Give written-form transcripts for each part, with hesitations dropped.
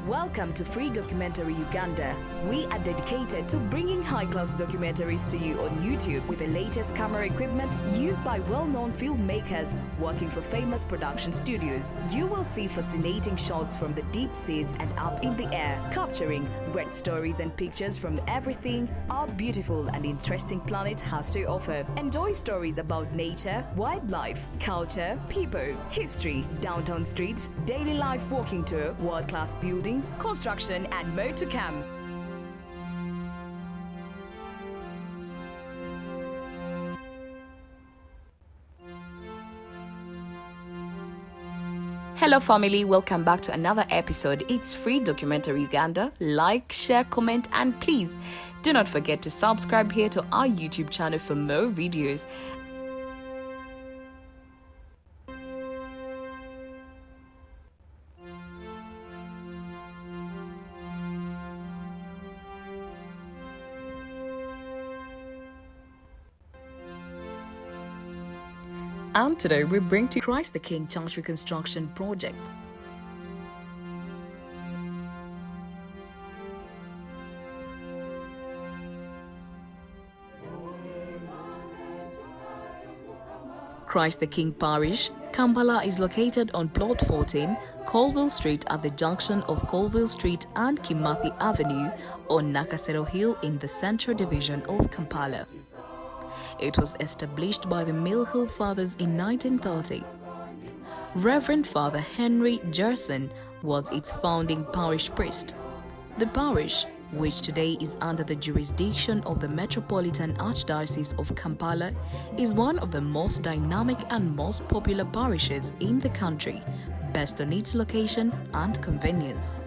Welcome to Free Documentary Uganda. We are dedicated to bringing high-class documentaries to you on YouTube with the latest camera equipment used by well-known filmmakers working for famous production studios. You will see fascinating shots from the deep seas and up in the air, capturing great stories and pictures from everything our beautiful and interesting planet has to offer. Enjoy stories about nature, wildlife, culture, people, history, downtown streets, daily life walking tour, world-class buildings, construction and more to come. Hello family, welcome back to another episode. It's Free Documentary Uganda. Like, share, comment and please do not forget to subscribe here to our YouTube channel for more videos. And today we bring to Christ the King Church Reconstruction Project. Christ the King Parish, Kampala is located on Plot 14, Colville Street at the junction of Colville Street and Kimathi Avenue on Nakasero Hill in the Central Division of Kampala. It was established by the Mill Hill Fathers in 1930. Reverend Father Henry Gerson was its founding parish priest. The parish, which today is under the jurisdiction of the Metropolitan Archdiocese of Kampala, is one of the most dynamic and most popular parishes in the country, based on its location and convenience.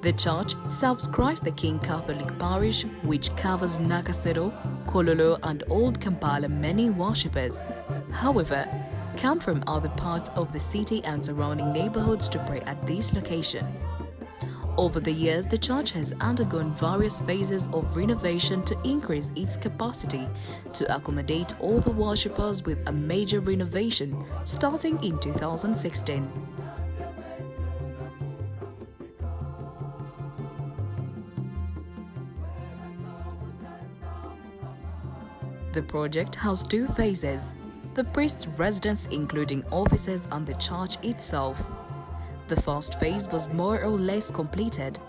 The church serves Christ the King Catholic Parish, which covers Nakasero, Kololo and Old Kampala. Many worshippers, however, come from other parts of the city and surrounding neighborhoods to pray at this location. Over the years, the church has undergone various phases of renovation to increase its capacity to accommodate all the worshippers, with a major renovation starting in 2016. The project has two phases: the priest's residence, including offices, and the church itself. The first phase was more or less completed.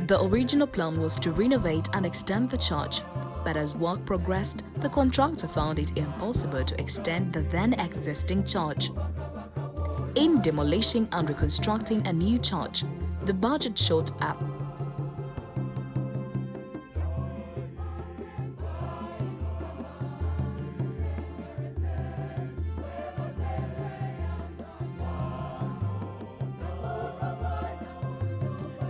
The original plan was to renovate and extend the church, but as work progressed, the contractor found it impossible to extend the then existing church. In demolishing and reconstructing a new church, the budget shot up.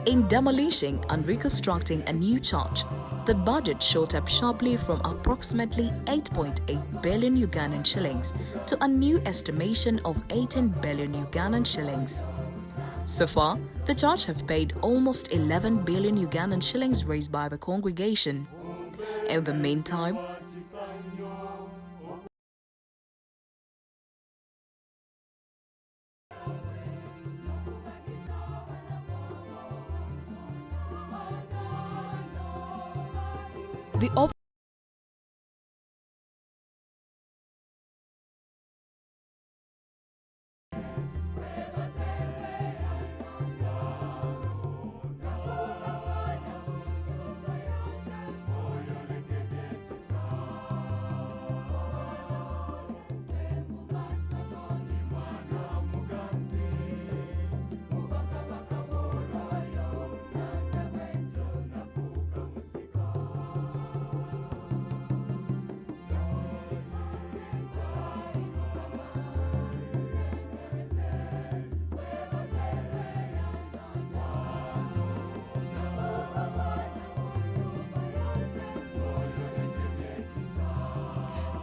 In demolishing and reconstructing a new church, the budget shot up sharply from approximately 8.8 billion Ugandan shillings to a new estimation of 18 billion Ugandan shillings. So far, the church have paid almost 11 billion Ugandan shillings raised by the congregation. In the meantime, the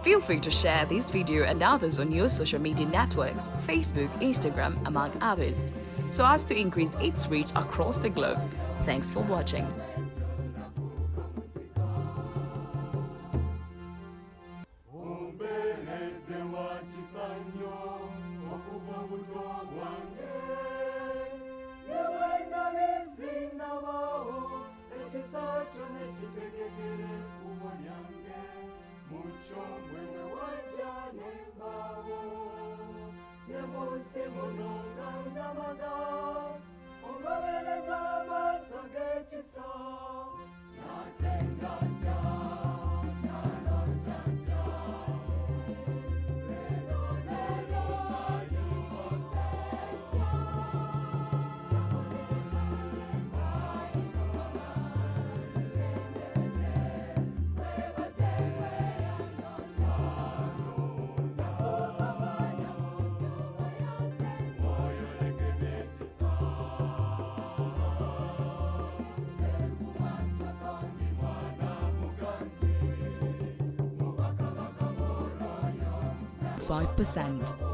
Feel free to share this video and others on your social media networks, Facebook, Instagram, among others, so as to increase its reach across the globe. Thanks for watching. %.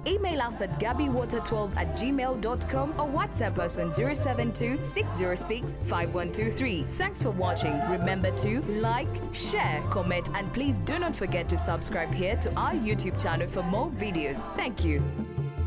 Email us at gabiwater12@gmail.com or WhatsApp us on 072-606-5123. Thanks for watching. Remember to like, share, comment, and please do not forget to subscribe here to our YouTube channel for more videos. Thank you.